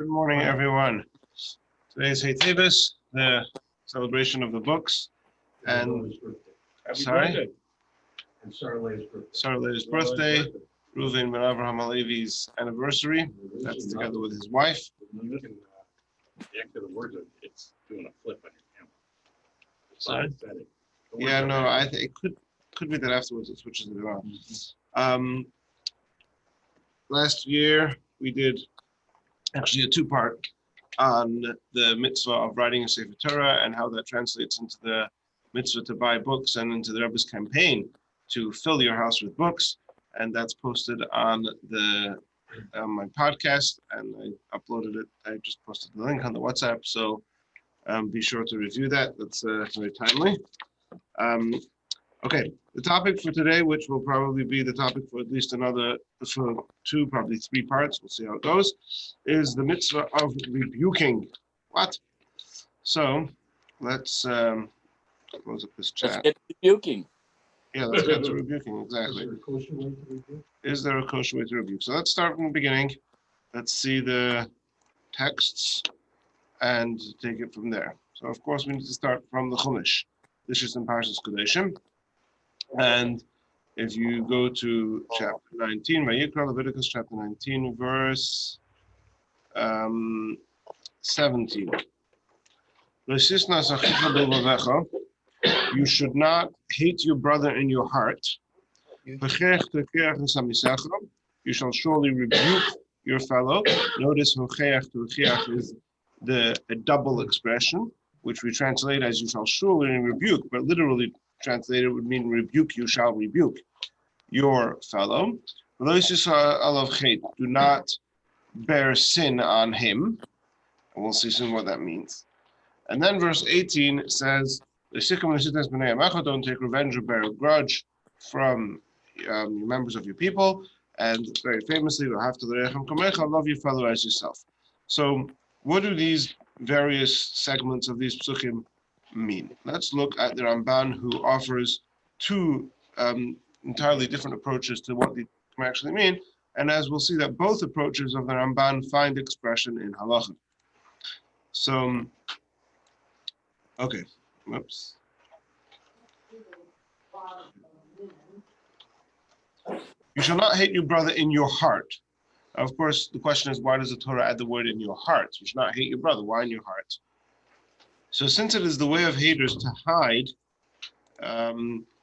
Good morning, everyone. Today is Teves, the celebration of the books, and sorry, and Sarah's birthday. Sarah's birthday, Reuven Ben Avraham Alevi's anniversary. That's together with his wife. The extra words are it's doing a flip on your camera. Sorry? Yeah, no, I think it could be that afterwards it switches it around. Last year we did actually a two-part on the mitzvah of writing a Sefer Torah and how that translates into the mitzvah to buy books and into the Rebbe's campaign to fill your house with books. And that's posted on my podcast, and I uploaded it. I just posted the link on the WhatsApp, so be sure to review that. That's very timely. Okay, the topic for today, which will probably be the topic for at least for two, probably three parts, we'll see how it goes, is the mitzvah of rebuking. What? So let's close up this chat. Let's get rebuking. Yeah, let's get to rebuking, exactly. Is there a kosher way to rebuke? So let's start from the beginning. Let's see the texts and take it from there. So of course we need to start from the Chumash. This is in Parshas Kodeshim. And if you go to chapter 19, Vayikra, Leviticus chapter 19, verse 17. You should not hate your brother in your heart. You shall surely rebuke your fellow. Notice is a double expression, which we translate as you shall surely rebuke, but literally translated would mean rebuke, you shall rebuke your fellow. Do not bear sin on him. And we'll see soon what that means. And then verse 18 says, don't take revenge or bear a grudge from members of your people. And very famously, love your fellow as yourself. So what do these various segments of these psukim mean? Let's look at the Rambam, who offers two entirely different approaches to what they actually mean. And as we'll see, that both approaches of the Rambam find expression in halacha. So, okay, whoops. You shall not hate your brother in your heart. Of course, the question is, why does the Torah add the word in your heart? You should not hate your brother. Why in your heart? So since it is the way of haters to hide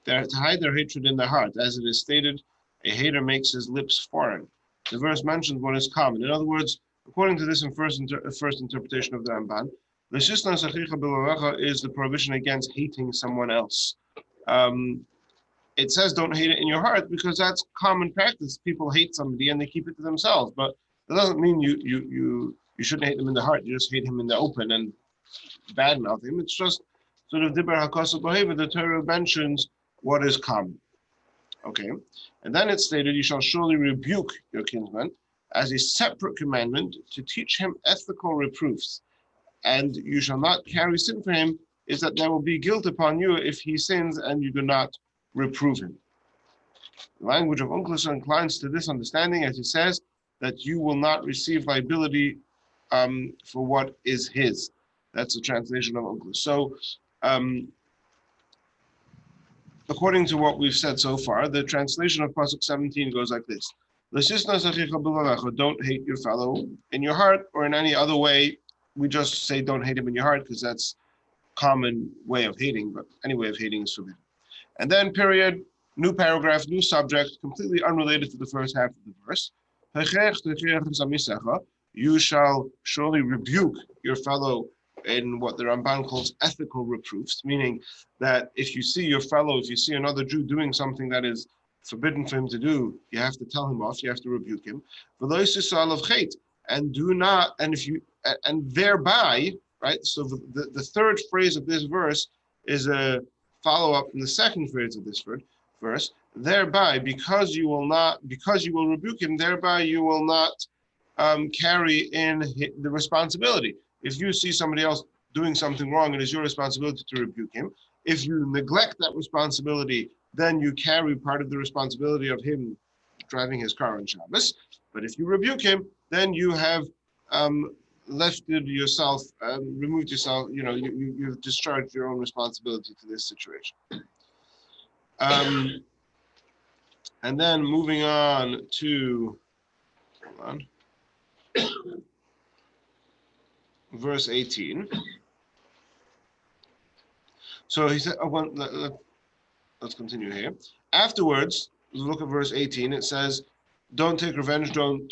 their hatred in their heart, as it is stated, a hater makes his lips foreign. The verse mentions what is common. In other words, according to this first interpretation of the Rambam, is the prohibition against hating someone else. It says don't hate it in your heart because that's common practice. People hate somebody and they keep it to themselves, but that doesn't mean you shouldn't hate them in the heart. You just hate him in the open and badmouth him. It's just sort of dibar hakasa behavior. The Torah mentions what is common. Okay, and then it's stated, you shall surely rebuke your kinsman as a separate commandment to teach him ethical reproofs, and you shall not carry sin for him. Is that there will be guilt upon you if he sins and you do not reprove him. The language of Unclus inclines to this understanding, as he says that you will not receive liability for what is his. That's a translation of Unclus. So, according to what we've said so far, the translation of Pasuk 17 goes like this: don't hate your fellow in your heart, or in any other way. We just say don't hate him in your heart because that's common way of hating, but any way of hating is forbidden. And then period, new paragraph, new subject, completely unrelated to the first half of the verse. You shall surely rebuke your fellow in what the Rambam calls ethical reproofs, meaning that if you see another Jew doing something that is forbidden for him to do, you have to tell him off, you have to rebuke him. And thereby, right? So the third phrase of this verse is a follow-up in the second phrase of this verse. Thereby, because you will rebuke him, thereby you will not carry in the responsibility. If you see somebody else doing something wrong, it is your responsibility to rebuke him. If you neglect that responsibility, then you carry part of the responsibility of him driving his car on Shabbos. But if you rebuke him, then you have lifted yourself, removed yourself. You've discharged your own responsibility to this situation. And then moving on to, hold on, verse 18. So he said, let's continue here. Afterwards, look at verse 18. It says, "Don't take revenge. Don't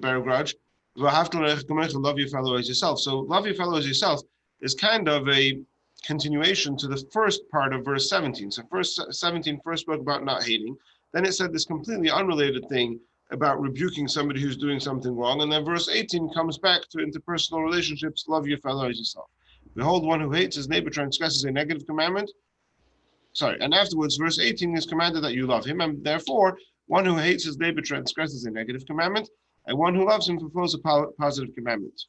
bear a grudge. Love your fellow as yourself." So, love your fellow as yourself is kind of a continuation to the first part of verse 17. So, verse 17 first spoke about not hating. Then it said this completely unrelated thing about rebuking somebody who's doing something wrong. And then verse 18 comes back to interpersonal relationships. Love your fellow as yourself. Behold, one who hates his neighbor transgresses a negative commandment. And afterwards, verse 18 is commanded that you love him, and therefore, one who hates his neighbor transgresses a negative commandment, and one who loves him fulfills a positive commandment.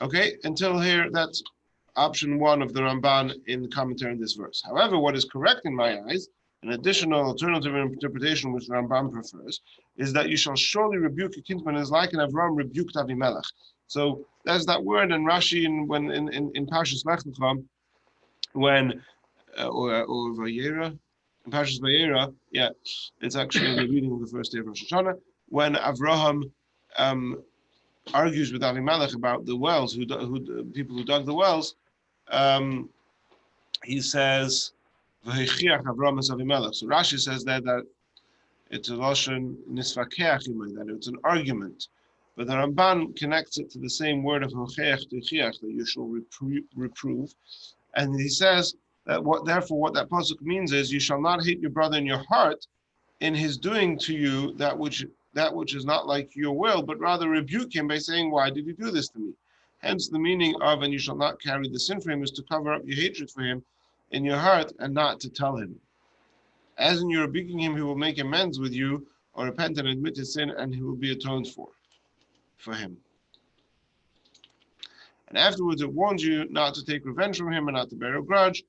Okay, until here, that's option 1 of the Ramban in the commentary on this verse. However, what is correct in my eyes, an additional alternative interpretation which Rambam prefers, is that you shall surely rebuke a kinsman as like an Avram rebuked Avimelech. So there's that word in Rashi in Parshas Lech Lecha, when or Vayera, in Parshas Vayera, it's actually the reading of the first day of Rosh Hashanah, when Avraham argues with Avimelech about the wells, people who dug the wells. He says, "V'hechiach Avraham es Avimelech." So Rashi says that it's a lashon nisvakeach, that it's an argument. But the Ramban connects it to the same word of hocheach techiach, that you shall reprove. And he says that what that pasuk means is you shall not hate your brother in your heart in his doing to you that which is not like your will, but rather rebuke him by saying, "Why did you do this to me?" Hence the meaning of "and you shall not carry the sin for him" is to cover up your hatred for him in your heart and not to tell him. As in your rebuking him, he will make amends with you or repent and admit his sin, and he will be atoned for him. And afterwards it warns you not to take revenge from him and not to bear a grudge,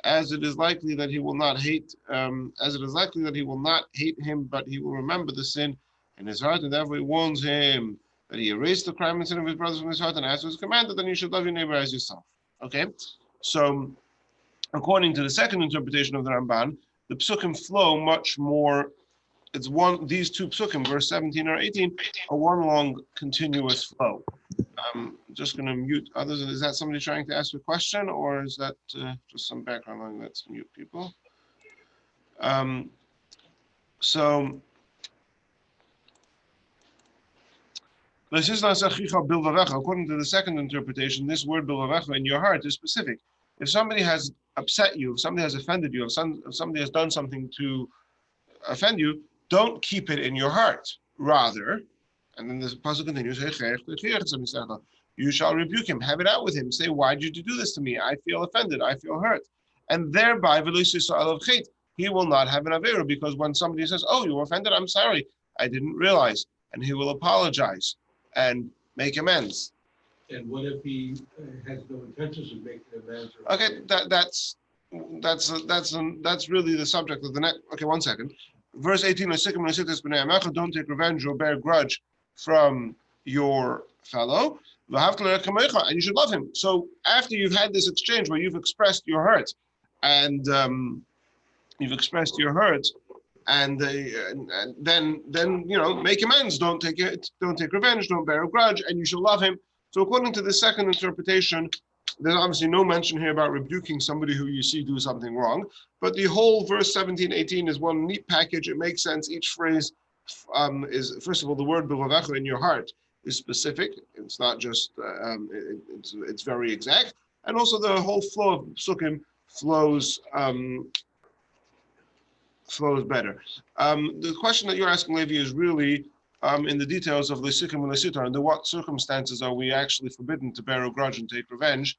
as it is likely that he will not hate him, but he will remember the sin in his heart, and therefore he warns him that he erased the crime and sin of his brothers from his heart, and as was commanded, then you should love your neighbor as yourself. Okay? So according to the second interpretation of the Ramban, the psukim flow much more. These two psukim, verse 17 or 18, are one long continuous flow. I'm just going to mute others. Is that somebody trying to ask a question, or is that just some background noise? Let's mute people. So, according to the second interpretation, this word bilvavecha in your heart is specific. If somebody has upset you, if somebody has offended you, if somebody has done something to offend you, don't keep it in your heart. Rather, and then the pasuk continues, you shall rebuke him, have it out with him, say, "Why did you do this to me? I feel offended, I feel hurt." And thereby, he will not have an avera, because when somebody says, "Oh, you were offended, I'm sorry, I didn't realize," and he will apologize and make amends. And what if he has no intentions of making amends? Okay, that's really the subject of the next. Okay, 1 second. Verse 18, don't take revenge or bear grudge from your fellow, and you should love him. So after you've had this exchange where you've expressed your hurt, and then make amends. Don't take revenge. Don't bear a grudge, and you should love him. So according to the second interpretation, there's obviously no mention here about rebuking somebody who you see do something wrong, but the whole verse 17, 18 is one neat package. It makes sense. Each phrase is, first of all, the word bilvavecha in your heart is specific. It's not just, it's very exact. And also the whole flow of psukim flows better. The question that you're asking, Levi, is really in the details of Lesikim and Lesita. Under what circumstances are we actually forbidden to bear a grudge and take revenge?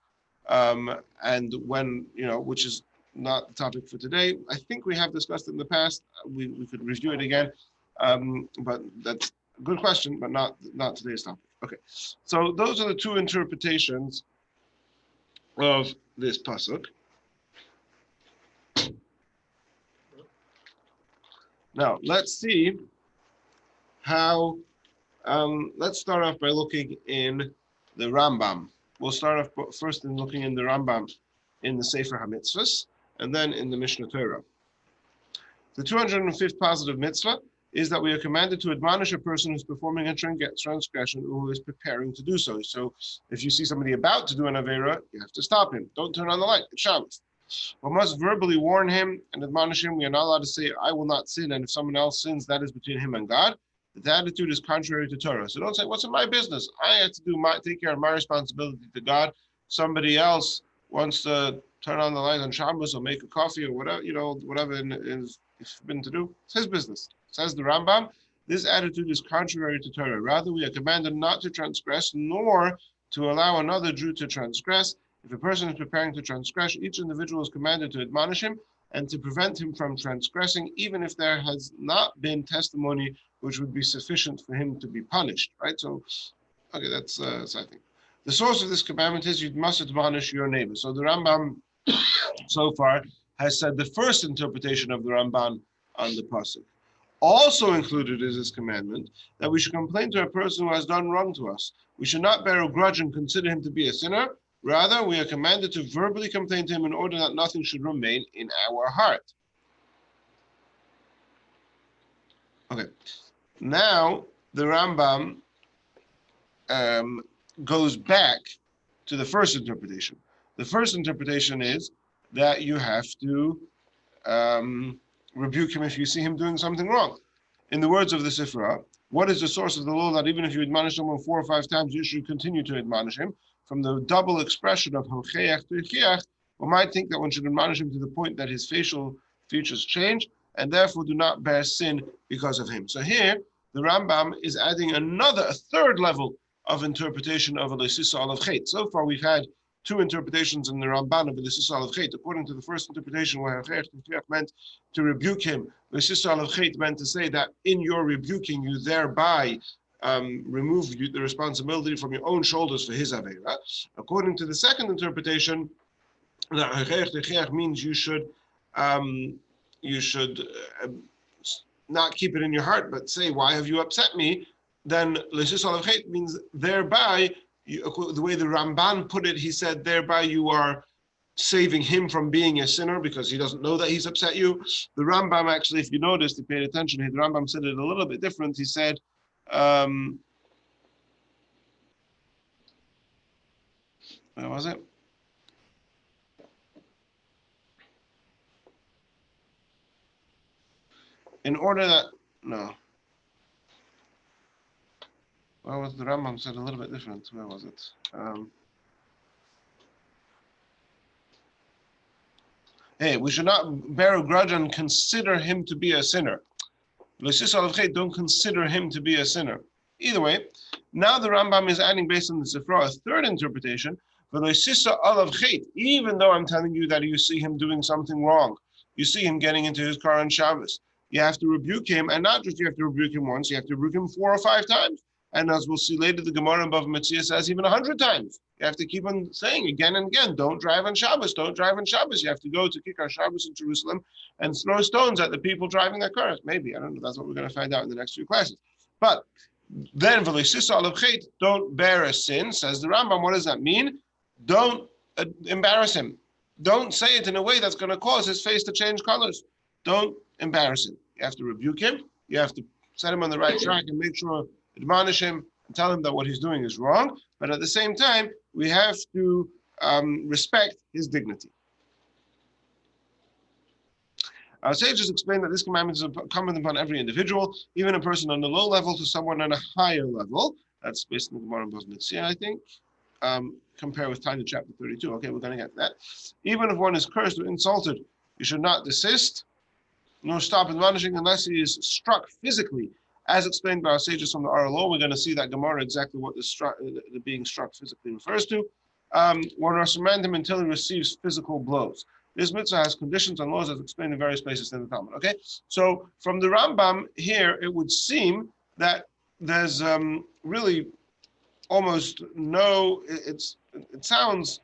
And when, which is not the topic for today. I think we have discussed it in the past. We could review it again. But that's a good question, but not today's topic. Okay, so those are the two interpretations of this pasuk. Now let's see how. Let's start off by looking in the Rambam. We'll start off first in looking in the Rambam in the Sefer HaMitzvahs, and then in the Mishnah Torah. The 205th positive mitzvah is that we are commanded to admonish a person who's performing a transgression or who is preparing to do so. So if you see somebody about to do an Avera, you have to stop him. Don't turn on the light. It's Shabbos. We must verbally warn him and admonish him. We are not allowed to say, I will not sin, and if someone else sins, that is between him and God. The attitude is contrary to Torah. So don't say, what's in my business? I have to take care of my responsibility to God. Somebody else wants to turn on the light on Shabbos or make a coffee or whatever, whatever is been to do. It's his business. Says the Rambam, this attitude is contrary to Torah. Rather, we are commanded not to transgress, nor to allow another Jew to transgress. If a person is preparing to transgress, each individual is commanded to admonish him and to prevent him from transgressing, even if there has not been testimony which would be sufficient for him to be punished, right? So, okay, that's I think. The source of this commandment is you must admonish your neighbor. So the Rambam so far has said the first interpretation of the Ramban on the pasuk. Also included is this commandment that we should complain to a person who has done wrong to us. We should not bear a grudge and consider him to be a sinner. Rather, we are commanded to verbally complain to him in order that nothing should remain in our heart. Okay. Now, the Rambam goes back to the first interpretation. The first interpretation is that you have to rebuke him if you see him doing something wrong. In the words of the Sifra, what is the source of the law that even if you admonish someone 4 or 5 times, you should continue to admonish him? From the double expression of Hocheach to Chiach, one might think that one should admonish him to the point that his facial features change and therefore do not bear sin because of him. So here, the Rambam is adding a third level of interpretation of Eliyahu Alav Chet. So far, we've had 2 interpretations in the Ramban of Eliyahu Alav Chet. According to the first interpretation, where Hocheach meant to rebuke him, Eliyahu Alav Chet meant to say that in your rebuking, you thereby remove the responsibility from your own shoulders for his Avera. According to the second interpretation, that Hocheach means you should not keep it in your heart, but say, why have you upset me? Then Eliyahu Alav Chet means thereby, the way the Ramban put it, he said, thereby you are saving him from being a sinner because he doesn't know that he's upset you. The Rambam actually, if you noticed, if you paid attention, the Rambam said it a little bit different. He said, where was it? In order that, no. Where was the Rambam said a little bit different? Where was it? Hey, we should not bear a grudge and consider him to be a sinner. Don't consider him to be a sinner. Either way, now the Rambam is adding, based on the Sifra, a third interpretation. Even though I'm telling you that you see him doing something wrong, you see him getting into his car on Shabbos, you have to rebuke him, and not just you have to rebuke him once, you have to rebuke him 4 or 5 times. And as we'll see later, the Gemara above Mitzvah says even 100 times. You have to keep on saying again and again, don't drive on Shabbos, don't drive on Shabbos. You have to go to Kikar Shabbos in Jerusalem and throw stones at the people driving their cars. Maybe, I don't know, that's what we're going to find out in the next few classes. But then, don't bear a sin, says the Rambam. What does that mean? Don't embarrass him. Don't say it in a way that's going to cause his face to change colors. Don't embarrass him. You have to rebuke him. You have to set him on the right track and make sure, admonish him and tell him that what he's doing is wrong. But at the same time, we have to respect his dignity. Our sages explain that this commandment is incumbent upon every individual, even a person on the low level to someone on a higher level. That's based on the Gemara of Mitzvah, I think. Compare with Untitled Chapter 32. Okay, we're going to get to that. Even if one is cursed or insulted, you should not desist, nor stop admonishing unless he is struck physically. As explained by our sages from the RLO, we're going to see that Gemara exactly what the being struck physically refers to. One must command him until he receives physical blows. This mitzvah has conditions and laws as explained in various places in the Talmud. Okay, so from the Rambam here, it would seem that there's really almost no. It sounds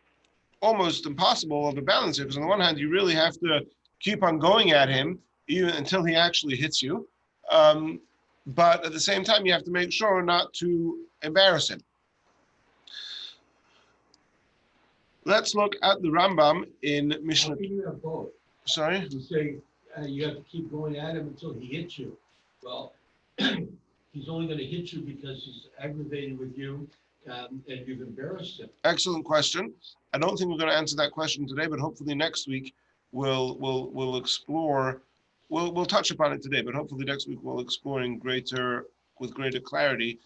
almost impossible of a balance here, because on the one hand, you really have to keep on going at him even until he actually hits you. but at the same time, you have to make sure not to embarrass him. Let's look at the Rambam in Mishnah. How can you have both? Sorry? You say you have to keep going at him until he hits you. Well, he's only going to hit you because he's aggravated with you and you've embarrassed him. Excellent question. I don't think we're going to answer that question today, but hopefully next week we'll explore. We'll touch upon it today, but hopefully next week we'll explore with greater clarity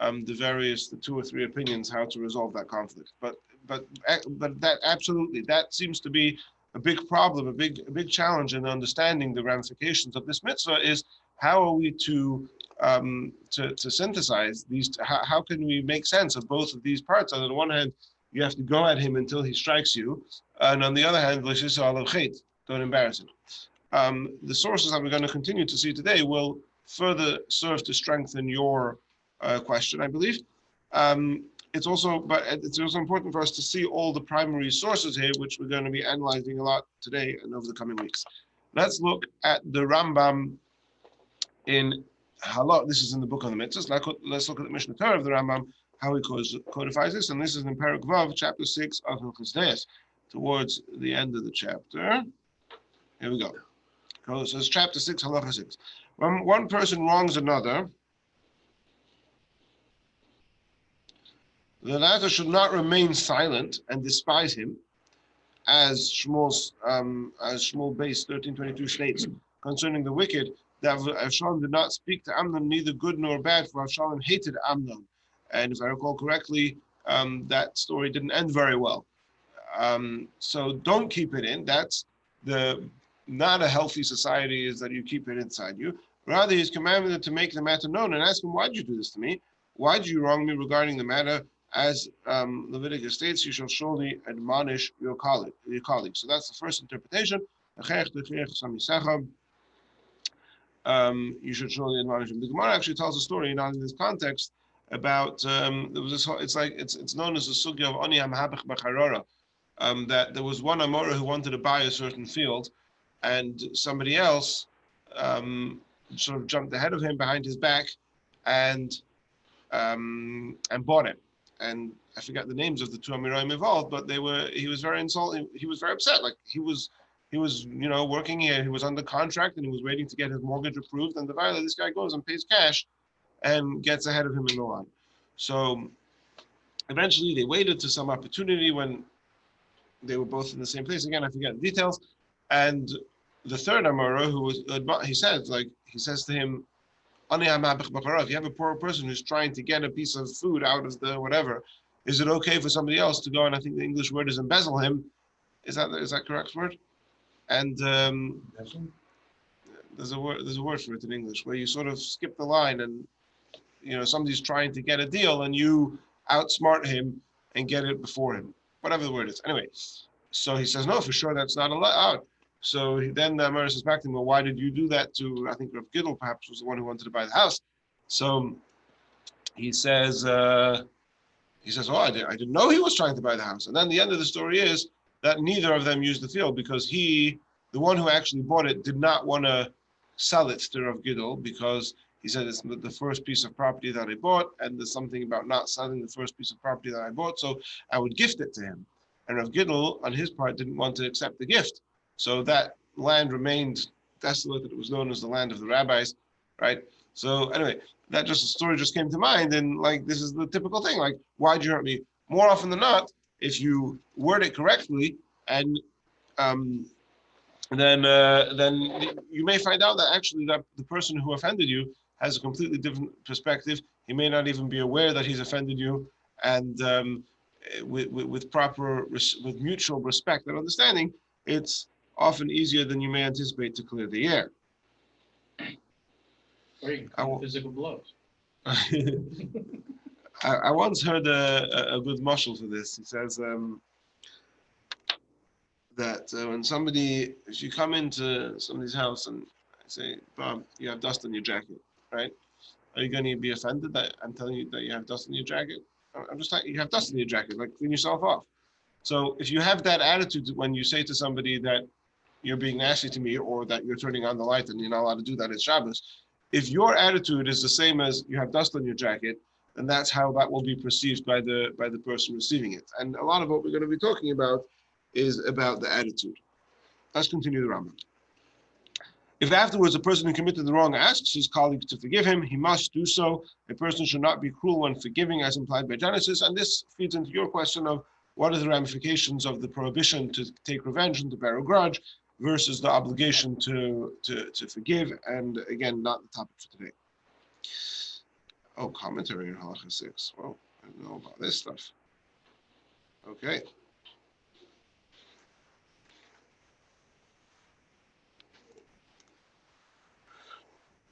the 2 or 3 opinions how to resolve that conflict. But that absolutely, that seems to be a big problem, a big challenge in understanding the ramifications of this mitzvah is how are we to synthesize these? How can we make sense of both of these parts? On the one hand, you have to go at him until he strikes you, and on the other hand, don't embarrass him. The sources that we're going to continue to see today will further serve to strengthen your question, I believe. It's also important for us to see all the primary sources here, which we're going to be analyzing a lot today and over the coming weeks. Let's look at the Rambam in Halot. This is in the book on the Mitzvahs. Let's look at the Mishnah Torah of the Rambam, how he codifies this, and this is in Perek Vav, chapter 6 of Hilchos Deis, towards the end of the chapter. Here we go. So it's chapter 6, halacha 6. When one person wrongs another, the latter should not remain silent and despise him, as Shmuel base 13:22 states concerning the wicked, that Avshalom did not speak to Amnon neither good nor bad, for Avshalom hated Amnon. And if I recall correctly, that story didn't end very well. So don't keep it in. That's not a healthy society is that you keep it inside you. Rather, he's commanded to make the matter known and ask him, why did you do this to me? Why did you wrong me regarding the matter? As Leviticus states, you shall surely admonish your colleague. So that's the first interpretation. You should surely admonish him. The Gemara actually tells a story, not in this context, about there was this. It's known as the sugya of Oni Hamhabech B'Charora, that there was one Amora who wanted to buy a certain field, and somebody else sort of jumped ahead of him behind his back, and bought it. And I forget the names of the 2 Amiroim involved, but he was very insulting. He was very upset. Like he was working here. He was under contract and he was waiting to get his mortgage approved. And this guy goes and pays cash and gets ahead of him in the line. So eventually they waited to some opportunity when they were both in the same place. Again, I forget the details. And the third Amora, he says to him, if you have a poor person who's trying to get a piece of food out of the whatever, is it okay for somebody else to go, and I think the English word is embezzle him? Is that correct word? And there's a word for it in English where you sort of skip the line and somebody's trying to get a deal and you outsmart him and get it before him. Whatever the word is. Anyway, so he says, no, for sure that's not allowed. So then the Amora says back to him, well, why did you do that to, I think Rav Gidl perhaps was the one who wanted to buy the house. So he says, oh, I didn't know he was trying to buy the house. And then the end of the story is that neither of them used the field because the one who actually bought it, did not want to sell it to Rav Gidl because he said it's the first piece of property that I bought, and there's something about not selling the first piece of property that I bought, so I would gift it to him. And Rav Gidl, on his part, didn't want to accept the gift. So that land remained desolate. It was known as the land of the rabbis, right? So anyway, the story just came to mind, and like this is the typical thing. Like, why'd you hurt me? More often than not, if you word it correctly, and then you may find out that actually that the person who offended you has a completely different perspective. He may not even be aware that he's offended you, and with mutual respect and understanding, it's often easier than you may anticipate to clear the air. Or you can call physical blows. I once heard a good mashal for this. He says that if you come into somebody's house and say, Bob, you have dust on your jacket, right? Are you going to be offended that I'm telling you that you have dust on your jacket? I'm just like, you have dust in your jacket, like clean yourself off. So if you have that attitude when you say to somebody that you're being nasty to me or that you're turning on the light and you're not allowed to do that at Shabbos, if your attitude is the same as you have dust on your jacket, then that's how that will be perceived by the person receiving it. And a lot of what we're going to be talking about is about the attitude. Let's continue the Rambam. If afterwards a person who committed the wrong asks his colleague to forgive him, he must do so. A person should not be cruel when forgiving, as implied by Genesis. And this feeds into your question of what are the ramifications of the prohibition to take revenge and to bear a grudge versus the obligation to forgive. And again, not the topic for today. Oh, commentary on Halacha 6. Well, I don't know about this stuff. Okay.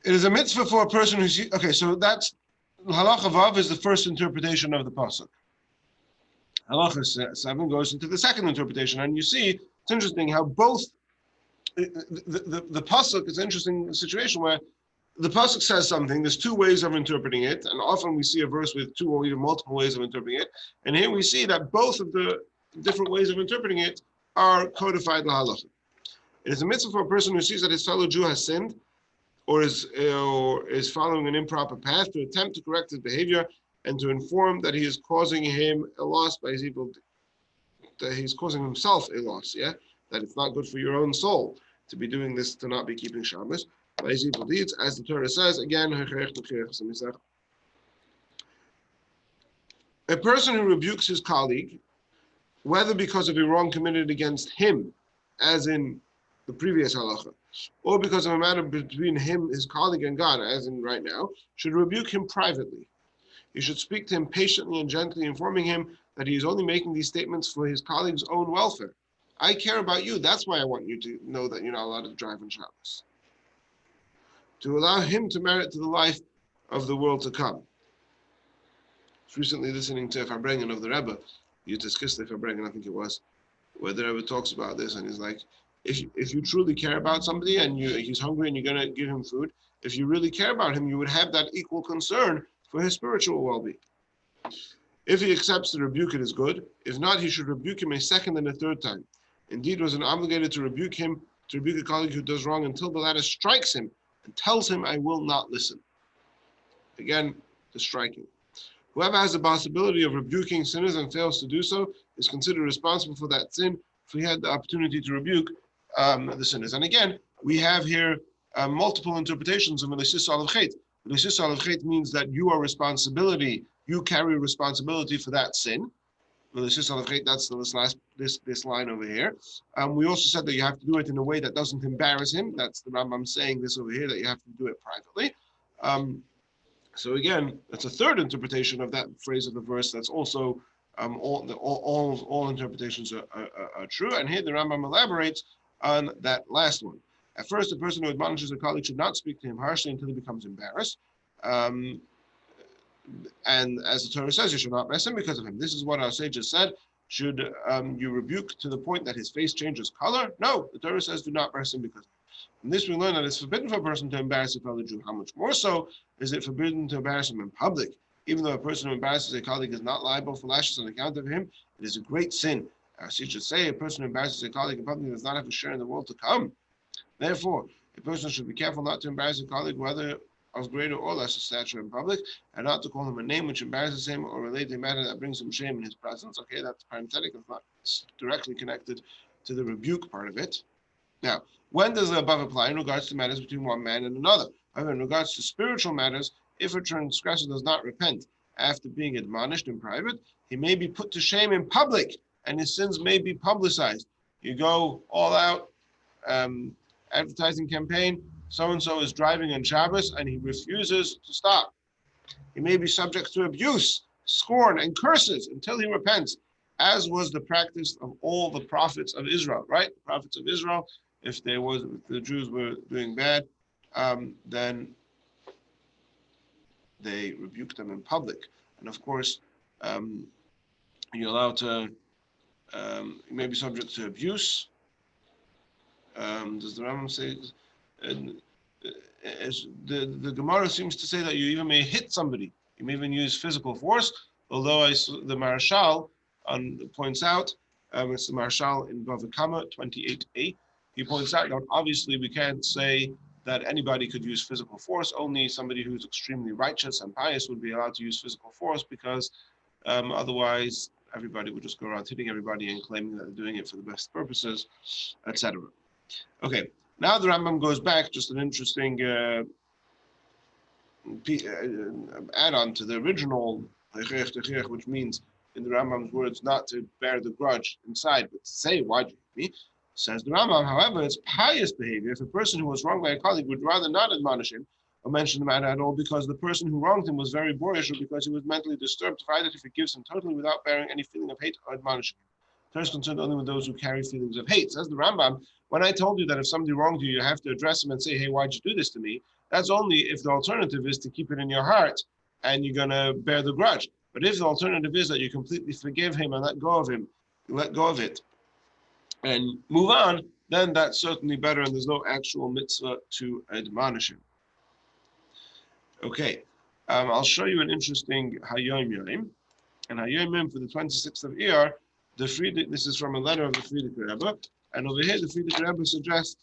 It is a mitzvah for a person who sees. Okay, so that's Halacha Vav is the first interpretation of the pasuk. Halacha 7 goes into the second interpretation, and you see it's interesting how both the pasuk is an interesting situation where the pasuk says something. There's two ways of interpreting it, and often we see a verse with two or even multiple ways of interpreting it. And here we see that both of the different ways of interpreting it are codified in halacha. It is a mitzvah for a person who sees that his fellow Jew has sinned, or is following an improper path, to attempt to correct his behavior and to inform that he is causing him a loss by his evil, that he's causing himself a loss, yeah? That it's not good for your own soul to be doing this, to not be keeping Shabbos by his evil deeds, as the Torah says, again, a person who rebukes his colleague, whether because of a wrong committed against him, as in the previous halacha, or because of a matter between him, his colleague, and God, as in right now, should rebuke him privately. He should speak to him patiently and gently, informing him that he is only making these statements for his colleague's own welfare. I care about you. That's why I want you to know that you're not allowed to drive on Shabbos. To allow him to merit to the life of the world to come. I was recently listening to a Farbrengen of the Rabbi, Yutas Kislev Farbrengen, I think it was, where the Rabbi talks about this, and he's like, if you truly care about somebody and he's hungry and you're going to give him food, if you really care about him, you would have that equal concern for his spiritual well-being. If he accepts the rebuke, it is good. If not, he should rebuke him a second and a third time. Indeed, was an obligated to rebuke a colleague who does wrong until the latter strikes him and tells him, I will not listen. Again, the striking. Whoever has the possibility of rebuking sinners and fails to do so is considered responsible for that sin if he had the opportunity to rebuke the sinners. And again, we have here multiple interpretations of Eliyahu Alav Chet. Eliyahu Alav Chet means that you carry responsibility for that sin. Eliyahu Alav Chet, that's this line over here. We also said that you have to do it in a way that doesn't embarrass him. That's the Rambam saying this over here, that you have to do it privately. So again, that's a third interpretation of that phrase of the verse. That's also all interpretations are true. And here the Rambam elaborates on that last one. At first, the person who admonishes a colleague should not speak to him harshly until he becomes embarrassed. And as the Torah says, you should not bless him because of him. This is what our sages said. Should you rebuke to the point that his face changes color? No, the Torah says do not bless him because of him. From this we learn that it's forbidden for a person to embarrass a fellow Jew. How much more so is it forbidden to embarrass him in public? Even though a person who embarrasses a colleague is not liable for lashes on account of him, it is a great sin. Our sages say a person who embarrasses a colleague in public does not have a share in the world to come. Therefore, a person should be careful not to embarrass a colleague, whether of greater or lesser stature in public, and not to call him a name which embarrasses him or relate a matter that brings him shame in his presence. Okay, that's parenthetic. It's not directly connected to the rebuke part of it. Now, when does the above apply? In regards to matters between one man and another. However, in regards to spiritual matters, if a transgressor does not repent after being admonished in private, he may be put to shame in public, and his sins may be publicized. You go all out, advertising campaign, so-and-so is driving on Shabbos and he refuses to stop. He may be subject to abuse, scorn, and curses until he repents, as was the practice of all the prophets of Israel, right? The prophets of Israel, if the Jews were doing bad, then they rebuked them in public. And of course, you're allowed to, you may be subject to abuse. Does the Rambam say, the Gemara seems to say that you even may hit somebody. You may even use physical force, although the Marshal points out, it's the Marshal in Bava Kama 28a, he points out that obviously we can't say that anybody could use physical force. Only somebody who's extremely righteous and pious would be allowed to use physical force, because otherwise everybody would just go around hitting everybody and claiming that they're doing it for the best purposes, etc. Okay, now the Rambam goes back, just an interesting add-on to the original, which means, in the Rambam's words, not to bear the grudge inside, but to say, why do you hate me? Says the Rambam, however, it's pious behavior if a person who was wronged by a colleague would rather not admonish him or mention the matter at all, because the person who wronged him was very boorish, or because he was mentally disturbed, either to forgive him totally without bearing any feeling of hate or admonishing him. Torah is concerned only with those who carry feelings of hate. Says the Rambam, when I told you that if somebody wronged you, you have to address him and say, hey, why'd you do this to me? That's only if the alternative is to keep it in your heart and you're going to bear the grudge. But if the alternative is that you completely forgive him and let go of it, and move on, then that's certainly better, and there's no actual mitzvah to admonish him. Okay, I'll show you an interesting Hayom Yom. And Hayom Yom for the 26th of Iyar, this is from a letter of the Frierdiker Rebbe, and over here the Frierdiker Rebbe suggests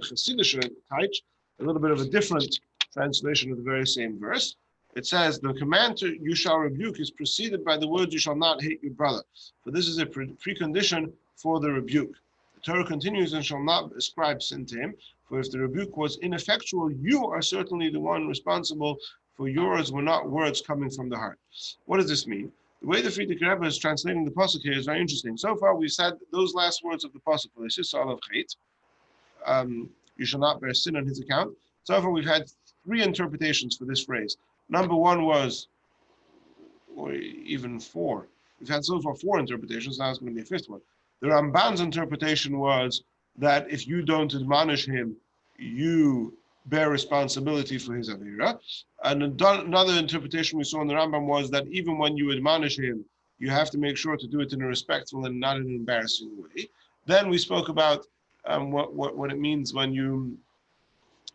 Chassidische Teich, a little bit of a different translation of the very same verse. It says, the command to you shall rebuke is preceded by the words you shall not hate your brother, for this is a precondition for the rebuke. The Torah continues, and shall not ascribe sin to him, for if the rebuke was ineffectual, you are certainly the one responsible, for yours were not words coming from the heart. What does this mean? The way the Frierdiker Rebbe is translating the pasuk here is very interesting. So far, we've said those last words of the pasuk, you shall not bear sin on his account. So far, we've had three interpretations for this phrase. Number one was, or even four. We've had so far four interpretations. Now it's going to be a fifth one. The Ramban's interpretation was that if you don't admonish him, you bear responsibility for his avera. And another interpretation we saw in the Rambam was that even when you admonish him, you have to make sure to do it in a respectful and not in an embarrassing way. Then we spoke about what it means when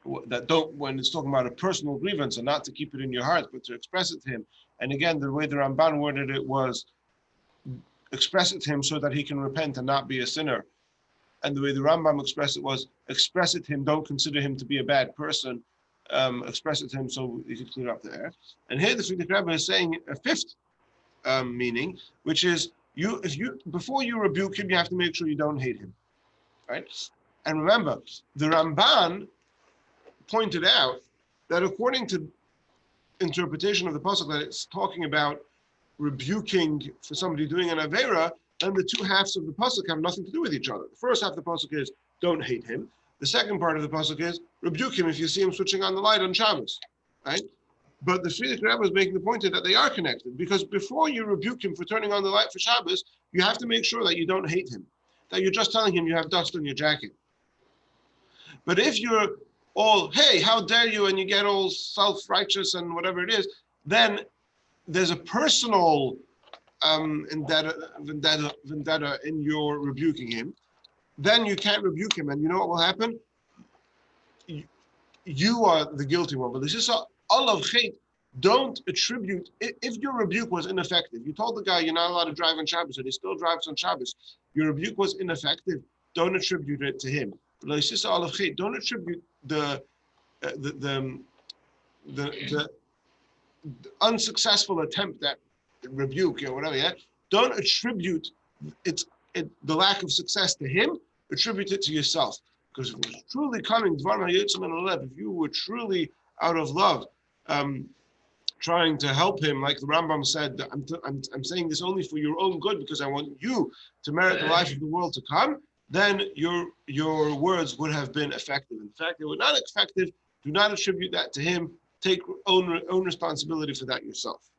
when it's talking about a personal grievance, and not to keep it in your heart, but to express it to him. And again, the way the Ramban worded it was, express it to him so that he can repent and not be a sinner. And the way the Rambam expressed it was, express it to him, don't consider him to be a bad person, express it to him so he could clear up the air. And here the Frierdiker Rebbe is saying a fifth meaning, which is, before you rebuke him, you have to make sure you don't hate him, right? And remember, the Ramban pointed out that according to interpretation of the pasuk, that it's talking about rebuking for somebody doing an avera, then the two halves of the pasuk have nothing to do with each other. The first half of the pasuk is don't hate him. The second part of the pasuk is rebuke him if you see him switching on the light on Shabbos, right? But the Frierdiker Rebbe is making the point that they are connected, because before you rebuke him for turning on the light for Shabbos, you have to make sure that you don't hate him, that you're just telling him you have dust on your jacket. But if you're all, hey, how dare you, and you get all self-righteous and whatever it is, then there's a personal vendetta in your rebuking him. Then you can't rebuke him, and you know what will happen? You are the guilty one. But this is all of hate. Don't attribute, if your rebuke was ineffective, you told the guy you're not allowed to drive on Shabbos, and he still drives on Shabbos, your rebuke was ineffective, don't attribute it to him. Don't attribute the unsuccessful attempt at rebuke or whatever, yeah? Don't attribute the lack of success to him, attribute it to yourself. Because if it was truly coming, if you were truly out of love, trying to help him, like the Rambam said, I'm saying this only for your own good, because I want you to merit the life of the world to come, then your words would have been effective. In fact, they were not effective. Do not attribute that to him. Take own responsibility for that yourself.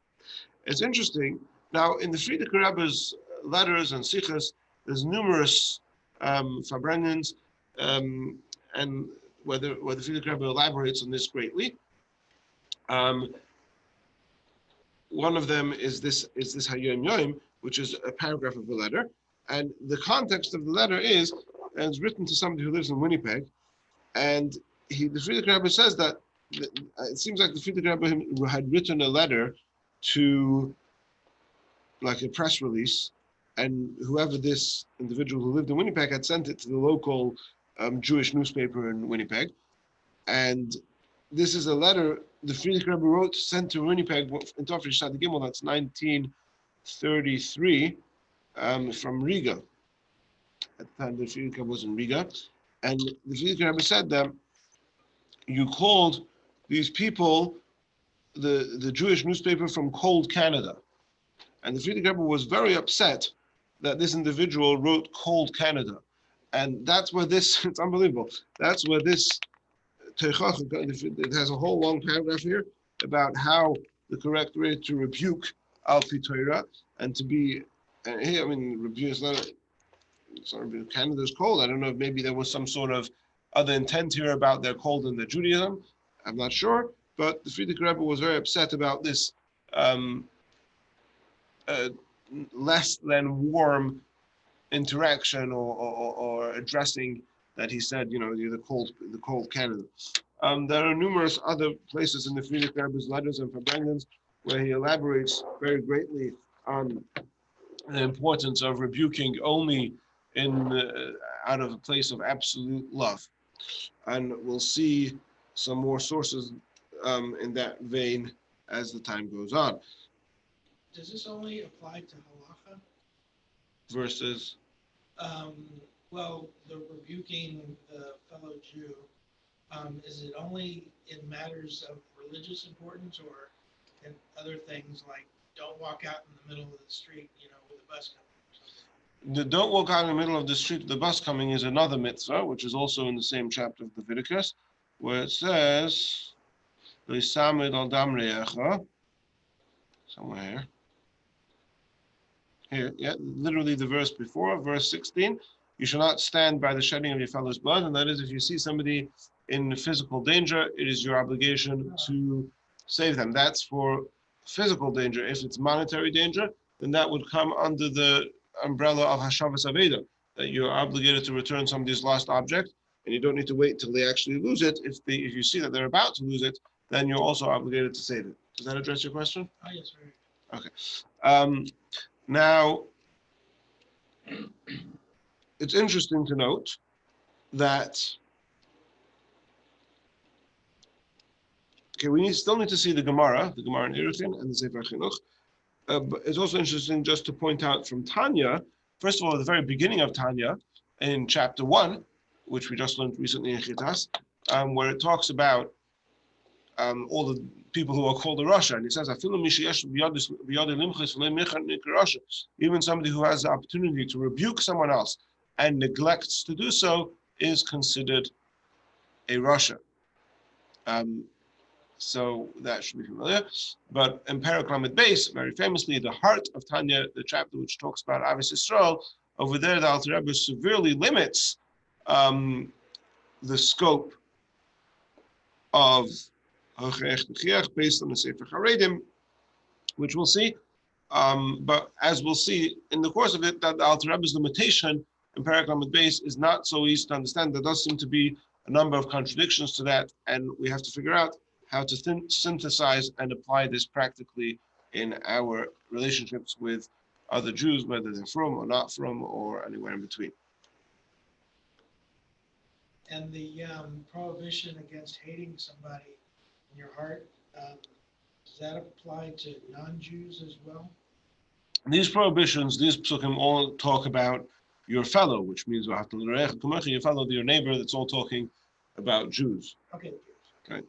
It's interesting. Now, in the Frierdiker Rebbe's letters and sichos, there's numerous Farbrengens, and where the Frierdiker Rebbe elaborates on this greatly. One of them is this Hayom Yom, which is a paragraph of the letter. And the context of the letter is, and it's written to somebody who lives in Winnipeg, and the Frierdiker Rebbe says that it seems like the Frierdiker Rebbe had written a letter to, like a press release, and whoever this individual who lived in Winnipeg had sent it to the local Jewish newspaper in Winnipeg. And this is a letter the Frierdiker Rebbe wrote, sent to Winnipeg in Tafresh Sad Gimel, that's 1933, from Riga. At the time, the Frierdiker Rebbe was in Riga. And the Frierdiker Rebbe said that you called these people the Jewish newspaper from cold Canada. And the Frierdiker Rebbe was very upset that this individual wrote cold Canada. And that's where this, it's unbelievable, that's where this, it has a whole long paragraph here about how the correct way to rebuke Al Pi Torah and to be, and here, I mean, rebuke is not, Canada's cold. I don't know if maybe there was some sort of other intent here about their cold in their Judaism. I'm not sure. But the Frierdiker Rebbe was very upset about this less than warm interaction or addressing that he said, the cold Canada. There are numerous other places in the Frierdiker Rebbe's letters and Verbrennens where he elaborates very greatly on the importance of rebuking only out of a place of absolute love. And we'll see some more sources in that vein as the time goes on. Does this only apply to halacha? Versus? Well, the rebuking the fellow Jew, is it only in matters of religious importance or in other things like don't walk out in the middle of the street, with a bus coming or something? The don't walk out in the middle of the street with the bus coming is another mitzvah, which is also in the same chapter of Leviticus, where it says, somewhere here. Here, yeah, literally the verse before, verse 16. You shall not stand by the shedding of your fellow's blood, and that is if you see somebody in physical danger, it is your obligation to save them. That's for physical danger. If it's monetary danger, then that would come under the umbrella of Hashavas Aveda, that you're obligated to return somebody's lost object, and you don't need to wait till they actually lose it. If you see that they're about to lose it, then you're also obligated to save it. Does that address your question? Oh, yes, right. Okay. Now, it's interesting to note that, we still need to see the Gemara in Erechim and the Sefer Chinuch. But it's also interesting just to point out from Tanya, first of all, at the very beginning of Tanya, in chapter 1, which we just learned recently in Chitas, where it talks about all the people who are called a Rasha, and it says, even somebody who has the opportunity to rebuke someone else and neglects to do so is considered a Rasha. So that should be familiar. But in Perek Lamed Beis, very famously, the heart of Tanya, the chapter which talks about Ahavas Yisrael, over there the Alter Rebbe severely limits the scope of based on the Sefer Charedim, which we'll see. But as we'll see in the course of it, that the Alter Rebbe's limitation in Perek Lamed Beis is not so easy to understand. There does seem to be a number of contradictions to that, and we have to figure out how to synthesize and apply this practically in our relationships with other Jews, whether they're from or not from or anywhere in between. And the prohibition against hating somebody in your heart, does that apply to non-Jews as well? These prohibitions, these psukim all talk about your fellow, which means your fellow, your neighbor. That's all talking about Jews. Okay. Right.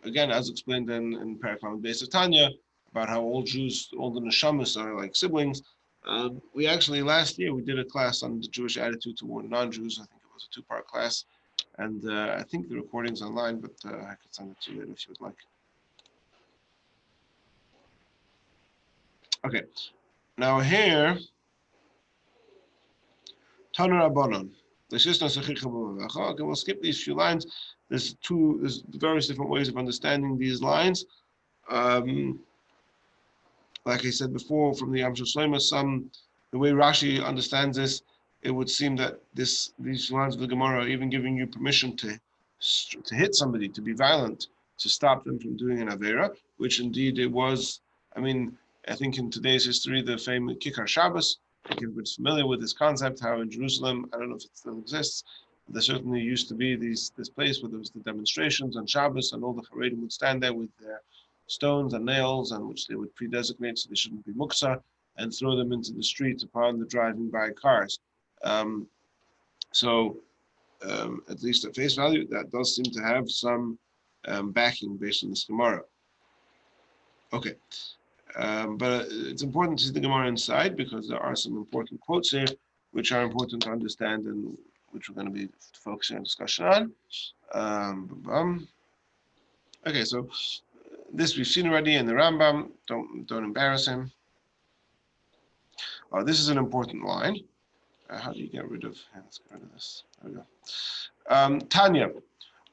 Again, as explained in Perek Lamed Beis of Tanya, about how all Jews, all the neshamas are like siblings. We actually last year we did a class on the Jewish attitude toward non-Jews. I think it was a 2-part class, and I think the recording's online, but I could send it to you later if you would like. Okay, now here, Tana Rabbanon. Okay, we'll skip these few lines. There's various different ways of understanding these lines. Like I said before, from the Yam Shel Shlomo, the way Rashi understands this, it would seem that these lines of the Gemara are even giving you permission to hit somebody, to be violent, to stop them from doing an Avera, which indeed it was. I mean, I think in today's history, the famous Kikar Shabbos, everybody's familiar with this concept, how in Jerusalem, I don't know if it still exists, There certainly used to be this place where there was the demonstrations on Shabbos, and all the Haredim would stand there with their stones and nails, and which they would pre-designate so they shouldn't be muksa, and throw them into the streets upon the driving by cars. At least at face value, that does seem to have some backing based on this Gemara. Okay, but it's important to see the Gemara inside because there are some important quotes here which are important to understand and which we're going to be focusing on discussion on. Okay, so this we've seen already in the Rambam. Don't embarrass him. Oh, this is an important line. How do you get rid of? Let's get rid of this. There we go. Tanya,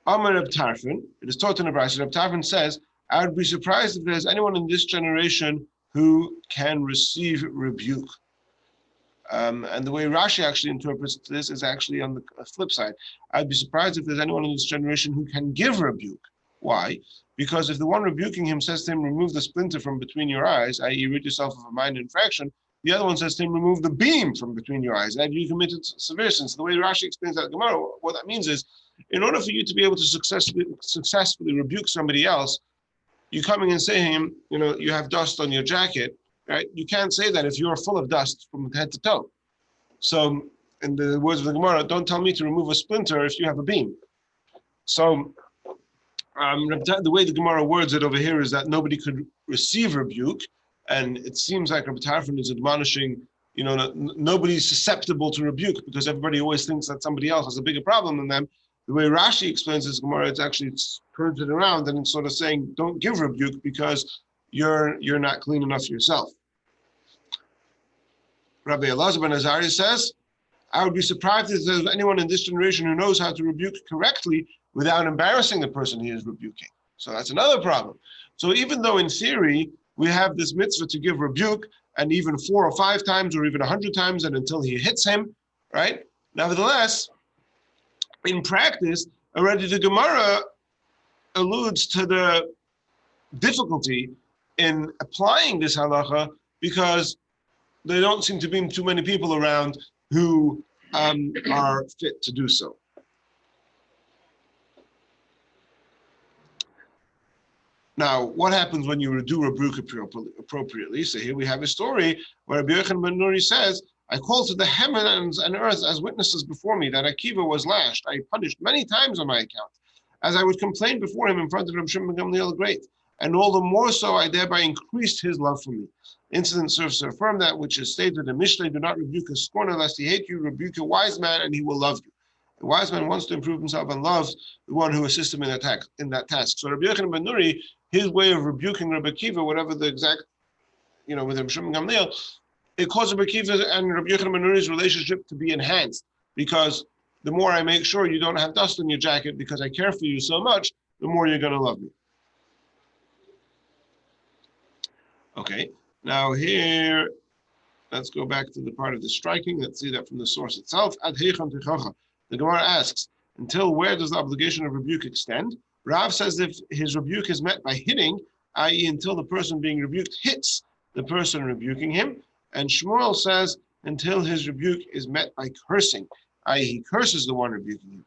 Amar Reb Tarfon. It is taught in the Brayso. Reb Tarfon says, "I would be surprised if there's anyone in this generation who can receive rebuke." And the way Rashi actually interprets this is actually on the flip side. I'd be surprised if there's anyone in this generation who can give rebuke. Why? Because if the one rebuking him says to him, "Remove the splinter from between your eyes," i.e., rid yourself of a minor infraction, the other one says to him, "Remove the beam from between your eyes," and you committed severe sins. The way Rashi explains that Gemara, what that means is, in order for you to be able to successfully rebuke somebody else, you coming and saying, you have dust on your jacket, right? You can't say that if you're full of dust from head to toe. So, in the words of the Gemara, don't tell me to remove a splinter if you have a beam. So, the way the Gemara words it over here is that nobody could receive rebuke, and it seems like Rabbi Tarfon is admonishing, nobody's susceptible to rebuke because everybody always thinks that somebody else has a bigger problem than them. The way Rashi explains this Gemara, it's actually turns it around and it's sort of saying, don't give rebuke because you're not clean enough yourself. Rabbi Elazar ben Azariah says, "I would be surprised if there's anyone in this generation who knows how to rebuke correctly without embarrassing the person he is rebuking." So that's another problem. So even though in theory we have this mitzvah to give rebuke, and even 4 or 5 times or even 100 times, and until he hits him, right? Nevertheless, in practice, already the Gemara alludes to the difficulty in applying this halacha because there don't seem to be too many people around who are fit to do so. Now, what happens when you do rebuke appropriately? So here we have a story where Rabbi Yochanan ben Nuri says, "I called to the heavens and earth as witnesses before me that Akiva was lashed. I punished many times on my account, as I would complain before him in front of Reb Shimon ben Gamliel the Great. And all the more so, I thereby increased his love for me." Incident serves to affirm that which is stated in Mishlei, "Do not rebuke a scorner lest he hate you. Rebuke a wise man and he will love you." The wise man wants to improve himself and loves the one who assists him in that task. So Rabbi Yochanan ben Nuri, his way of rebuking Rabbi Akiva, whatever the exact, with Reb Shimon ben Gamliel, it caused Rabbi Akiva and Rabbi Yochanan ben Nuri's relationship to be enhanced, because the more I make sure you don't have dust on your jacket because I care for you so much, the more you're going to love me. Okay, now here, let's go back to the part of the striking. Let's see that from the source itself. Ad heichon techacha. The Gemara asks, until where does the obligation of rebuke extend? Rav says if his rebuke is met by hitting, i.e. until the person being rebuked hits the person rebuking him. And Shmuel says until his rebuke is met by cursing, i.e. he curses the one rebuking him.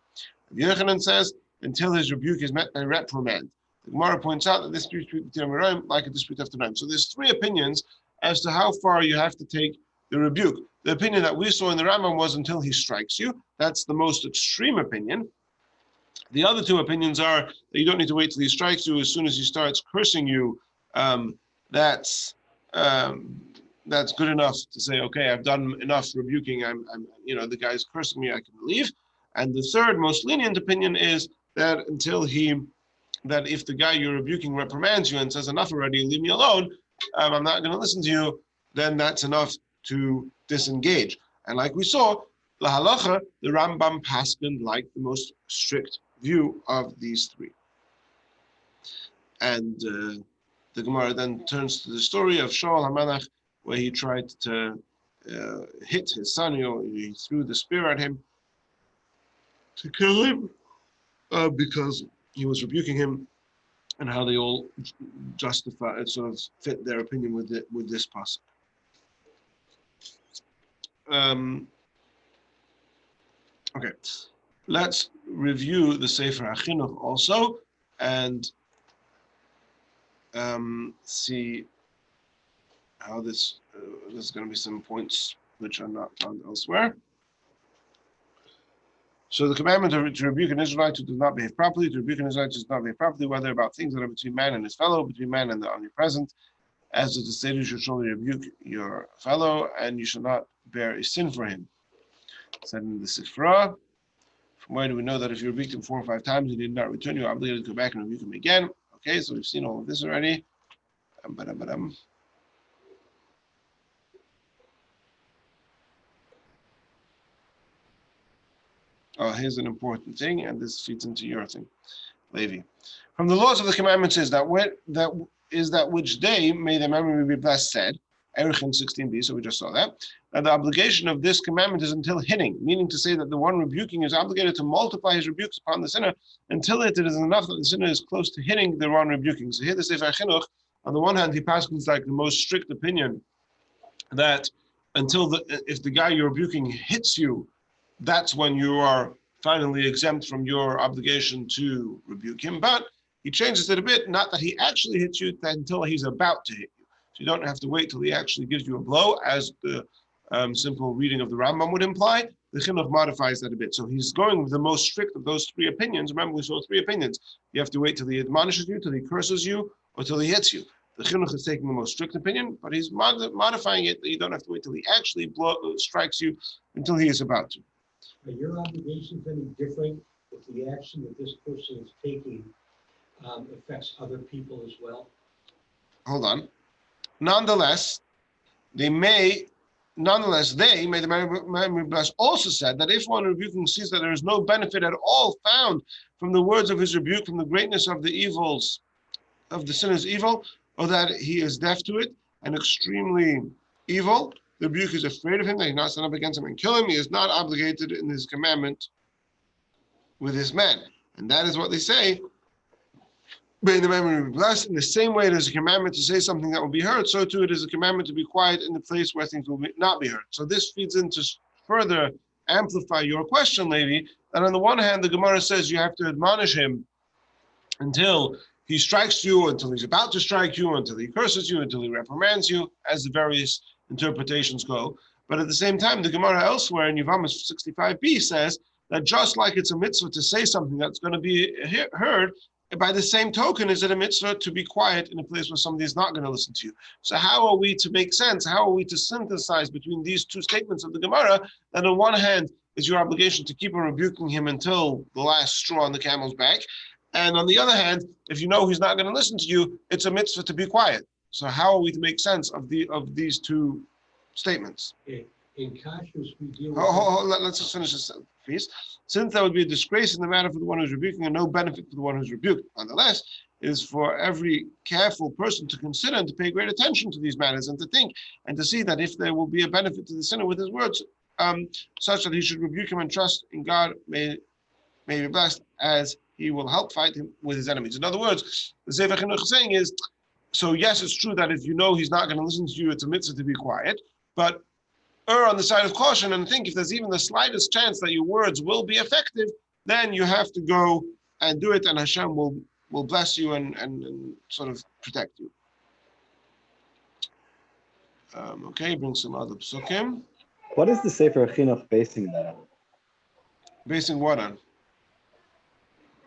Rabbi Yochanan says until his rebuke is met by reprimand. The Gemara points out that this dispute like a dispute after time. So there's 3 opinions as to how far you have to take the rebuke. The opinion that we saw in the Rambam was until he strikes you. That's the most extreme opinion. The other 2 opinions are that you don't need to wait till he strikes you. As soon as he starts cursing you, that's good enough to say, okay, I've done enough rebuking. The guy's cursing me, I can leave. And the third, most lenient opinion is that that if the guy you're rebuking reprimands you and says enough already, leave me alone, I'm not going to listen to you, then that's enough to disengage. And like we saw, the halacha, the Rambam paskin like the most strict view of these 3. And the Gemara then turns to the story of Shaul HaMelech, where he tried to hit his son. He threw the spear at him to kill him because he was rebuking him, and how they all sort of fit their opinion with this passage. Okay, let's review the Sefer HaChinuch also and see how this, there's going to be some points which are not found elsewhere. So the commandment to rebuke an Israelite who does not behave properly, to rebuke an Israelite who does not behave properly, whether about things that are between man and his fellow, between man and the omnipresent, as it is stated, you should surely rebuke your fellow, and you shall not bear a sin for him. It said in the Sifra, from where do we know that if you rebuked him 4 or 5 times and he did not return, you're obligated to go back and rebuke him again? Okay, so we've seen all of this already. Oh, here's an important thing, and this feeds into your thing, Levi. From the laws of the commandments is that which day may the memory be blessed said, Erichin 16b, so we just saw that. And the obligation of this commandment is until hitting, meaning to say that the one rebuking is obligated to multiply his rebukes upon the sinner until it is enough that the sinner is close to hitting the one rebuking. So here the Sefer HaChinuch, on the one hand, he passes like the most strict opinion that if the guy you're rebuking hits you, that's when you are finally exempt from your obligation to rebuke him. But he changes it a bit, not that he actually hits you until he's about to hit you. So you don't have to wait till he actually gives you a blow, as the simple reading of the Rambam would imply. The Chinuch modifies that a bit. So he's going with the most strict of those 3 opinions. Remember, we saw 3 opinions. You have to wait till he admonishes you, till he curses you, or till he hits you. The Chinuch is taking the most strict opinion, but he's modifying it that you don't have to wait till he actually strikes you until he is about to. Are your obligations any different if the action that this person is taking affects other people as well? Hold on. Nonetheless, the memory blessed also said that if one rebuking sees that there is no benefit at all found from the words of his rebuke, from the greatness of the evils, of the sinner's evil, or that he is deaf to it and extremely evil, the rebuke is afraid of him, that he not stand up against him and kill him, he is not obligated in his commandment with his men. And that is what they say. May the memory be blessed. In the same way it is a commandment to say something that will be heard, so too it is a commandment to be quiet in the place where things will not be heard. So this feeds into further amplify your question, Levi, that on the one hand, the Gemara says you have to admonish him until he strikes you, until he's about to strike you, until he curses you, until he reprimands you, as the various interpretations go. But at the same time, the Gemara elsewhere in Yevamos 65b says that just like it's a mitzvah to say something that's going to be heard, by the same token, is it a mitzvah to be quiet in a place where somebody is not going to listen to you? So how are we to make sense? How are we to synthesize between these 2 statements of the Gemara? That on one hand is your obligation to keep on rebuking him until the last straw on the camel's back. And on the other hand, if you know he's not going to listen to you, it's a mitzvah to be quiet. So how are we to make sense of these 2 statements? In Kashrus, we deal with... Let's just finish this piece. Since that would be a disgrace in the matter for the one who's rebuking and no benefit for the one who's rebuked, nonetheless, it is for every careful person to consider and to pay great attention to these matters and to think and to see that if there will be a benefit to the sinner with his words, such that he should rebuke him and trust in God may be blessed, as he will help fight him with his enemies. In other words, the Sefer HaChinuch is saying is, so yes, it's true that if you know he's not going to listen to you, it's a mitzvah to be quiet, but err on the side of caution and think if there's even the slightest chance that your words will be effective, then you have to go and do it, and Hashem will bless you and sort of protect you. Okay, bring some other psukim. What is the Sefer Chinuch basing that on? Basing what on?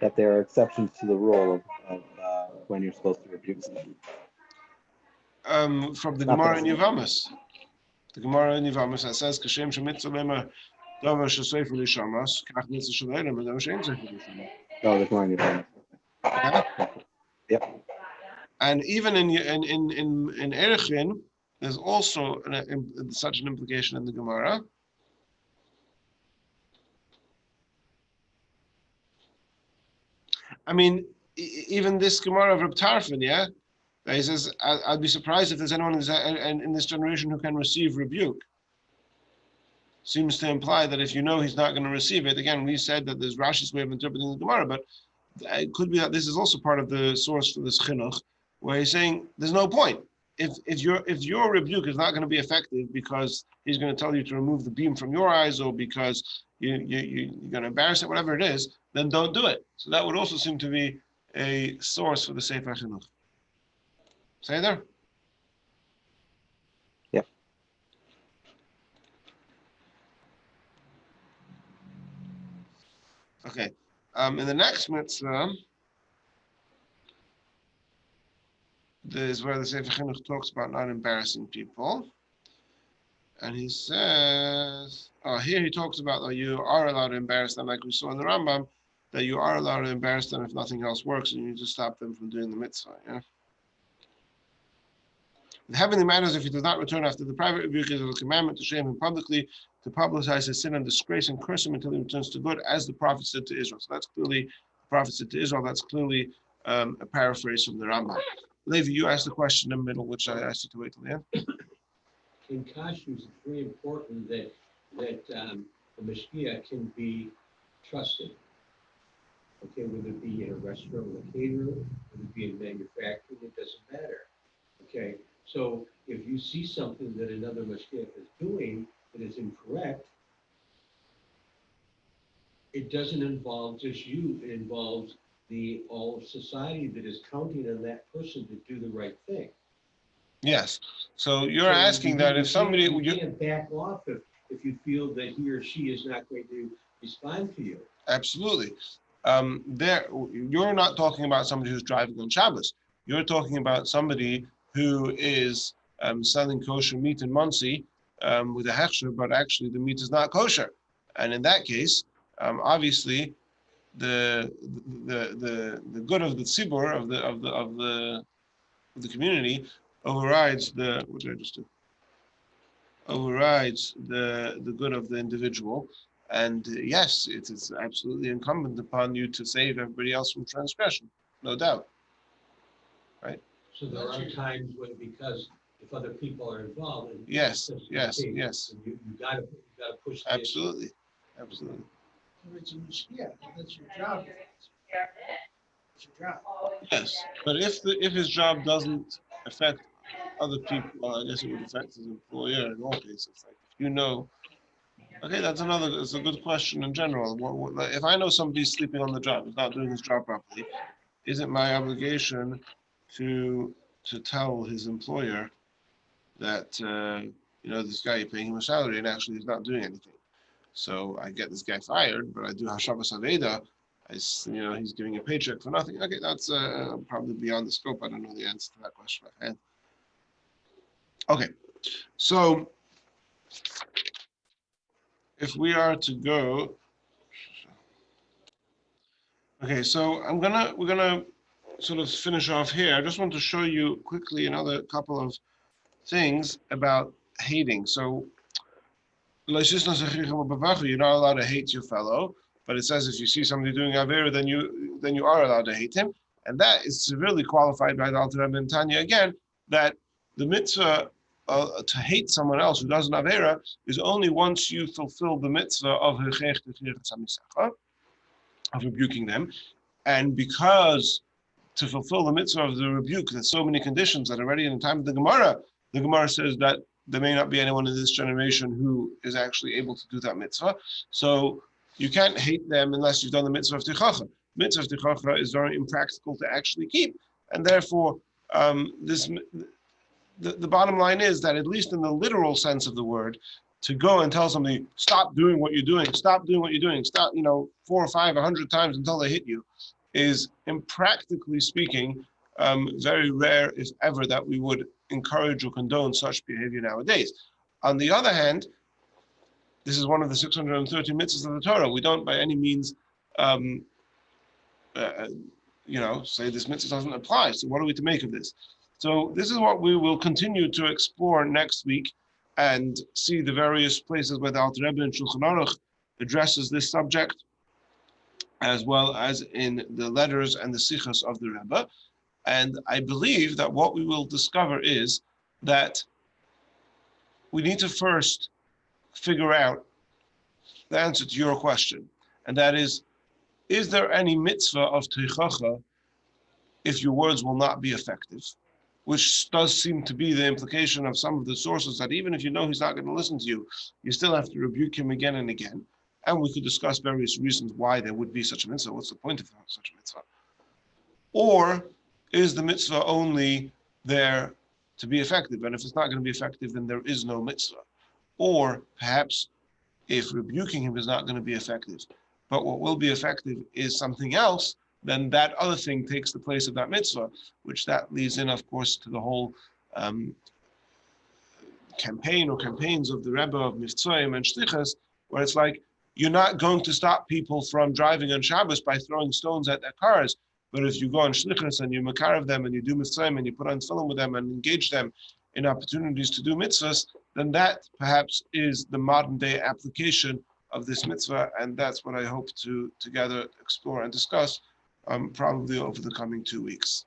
That there are exceptions to the rule of when you're supposed to rebuke somebody. From the Gemara in Yevamos. The Gemara in Yevamos that says, "Kashem shemitzvah lema davar sheseifer lishamas, kach mitzvah shaleilem davar she'en seifer lishamas." No, the Gemara in Yevamos. Yep. And even in Erechin, there's also such an implication in the Gemara. I mean, even this Gemara of Reb Tarfon, yeah, he says, I'd be surprised if there's anyone in this generation who can receive rebuke. Seems to imply that if you know he's not going to receive it, again, we said that there's Rashi's way of interpreting the Gemara, but it could be that this is also part of the source for this chinuch, where he's saying there's no point. If your rebuke is not going to be effective because he's going to tell you to remove the beam from your eyes, or because you're going to embarrass it, whatever it is, then don't do it. So that would also seem to be a source for the Sefer Chinuch. Say there? Yep. Okay. In the next mitzvah, this is where the Sefer Chinuch talks about not embarrassing people. And he says, here he talks about that you are allowed to embarrass them, like we saw in the Rambam, that you are allowed to embarrass them if nothing else works, and you need to stop them from doing the mitzvah. Yeah. The heavenly matters if he does not return after the private rebuke is a commandment to shame him publicly, to publicize his sin and disgrace and curse him until he returns to good, as the prophet said to Israel. So that's clearly, the prophet said to Israel, that's clearly a paraphrase from the Rambam. Levi, you asked the question in the middle, which I asked you to wait till the end. In costumes, it's very important that the mashgiach can be trusted. Okay, whether it be in a restaurant with a caterer, whether it be in manufacturing, it doesn't matter. Okay, so if you see something that another mashgiach is doing that is incorrect, it doesn't involve just you, it involves all of society that is counting on that person to do the right thing. Yes. So you're So asking that if somebody you can't back off if you feel that he or she is not going to respond to you. Absolutely. You're not talking about somebody who's driving on Shabbos. You're talking about somebody who is selling kosher meat in Muncie with a hechsher, but actually the meat is not kosher. And in that case, obviously, the good of the tzibur of the community overrides the what did I just do? Overrides the good of the individual. And yes, it is absolutely incumbent upon you to save everybody else from transgression, no doubt. Right? So there are times when, because if other people are involved. And yes. And you gotta push. Absolutely. Absolutely. It's a mashgiach, that's your job. It's your job. Yes, but if his job doesn't affect other people, well, I guess it would affect his employer in all cases. Like you know, okay, it's a good question in general. Like, if I know somebody's sleeping on the job, is not doing his job properly, is it my obligation to tell his employer that this guy, you're paying him a salary and actually he's not doing anything? So I get this guy fired, but I do Shabbos Aveda. He's giving a paycheck for nothing. Okay, that's probably beyond the scope. I don't know the answer to that question offhand. Okay, so if we are to go, okay, so we're gonna sort of finish off here. I just want to show you quickly another couple of things about hating. So you're not allowed to hate your fellow, but it says if you see somebody doing Avera, then you are allowed to hate him. And that is severely qualified by the Alter Rebbe and Tanya again, that the mitzvah to hate someone else who does an Avera is only once you fulfill the mitzvah of rebuking them. And because to fulfill the mitzvah of the rebuke, there's so many conditions that already in the time of the Gemara says that there may not be anyone in this generation who is actually able to do that mitzvah. So you can't hate them unless you've done the mitzvah of tichacha. Mitzvah of tichacha is very impractical to actually keep. And therefore, the bottom line is that at least in the literal sense of the word, to go and tell somebody, stop doing what you're doing, stop, 4 or 5, 100 times until they hit you, is impractically speaking, very rare, if ever, that we would encourage or condone such behavior nowadays. On the other hand, this is one of the 630 mitzvahs of the Torah. We don't by any means, say this mitzvah doesn't apply. So what are we to make of this? So this is what we will continue to explore next week and see the various places where the Alter Rebbe and Shulchan Aruch addresses this subject, as well as in the letters and the sichos of the Rebbe. And I believe that what we will discover is that we need to first figure out the answer to your question. And that is there any mitzvah of teichacha if your words will not be effective? Which does seem to be the implication of some of the sources, that even if you know he's not going to listen to you, you still have to rebuke him again and again. And we could discuss various reasons why there would be such a mitzvah. What's the point of such a mitzvah? Or is the mitzvah only there to be effective? And if it's not going to be effective, then there is no mitzvah. Or perhaps if rebuking him is not going to be effective, but what will be effective is something else, then that other thing takes the place of that mitzvah, which that leads in, of course, to the whole campaigns of the Rebbe of Mitzvahim and Shlichus, where it's like, you're not going to stop people from driving on Shabbos by throwing stones at their cars, but if you go on Shlichus and you makarav them and you do Mitzvahim and you put on tefillin with them and engage them in opportunities to do mitzvahs, then that perhaps is the modern day application of this mitzvah, and that's what I hope to together explore and discuss probably over the coming 2 weeks.